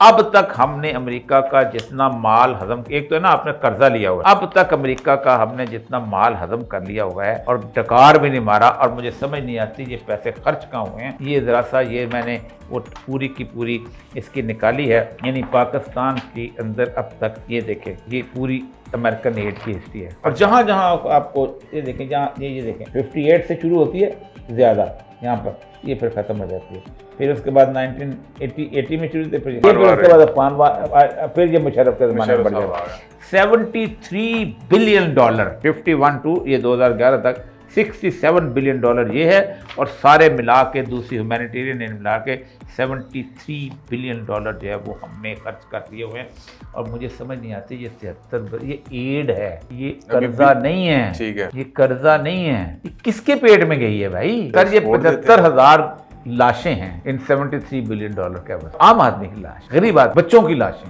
अब तक हमने अमेरिका का जितना माल हजम, एक तो है ना आपने कर्जा लिया हुआ है, अब तक अमेरिका का हमने जितना माल हजम कर लिया हुआ है और डकार भी नहीं मारा। और मुझे समझ नहीं आती ये पैसे खर्च कहाँ हुए हैं। ये जरा सा ये मैंने वो पूरी की पूरी इसकी निकाली है, यानी पाकिस्तान के अंदर अब तक ये देखें, ये पूरी अमेरिकन एड की हिस्ट्री है। और जहाँ जहाँ आपको ये देखें, जहाँ ये देखें 58 से शुरू होती है ज़्यादा, यहाँ पर ये फिर ख़त्म हो जाती है। फिर उसके बाद 1980 में शुरू थे, फिर उसके बाद अफगान, फिर ये मुशर्रफ के ज़माने में बढ़ गया। $73 बिलियन 51 टू ये 2011 तक $67 बिलियन ये है। और सारे मिला के दूसरी ह्यूमैनिटेरियन मिला के $73 बिलियन जो है वो हमने खर्च कर दिए हुए हैं। और मुझे समझ नहीं आती ये 73, ये एड है, ये कर्जा नहीं है, ठीक है, ये कर्जा नहीं है। ये किसके पेट में गई है भाई? कर ये 75,000 लाशें हैं इन $73 बिलियन के, बस आम आदमी की लाश, गरीब आदमी, बच्चों की लाशें।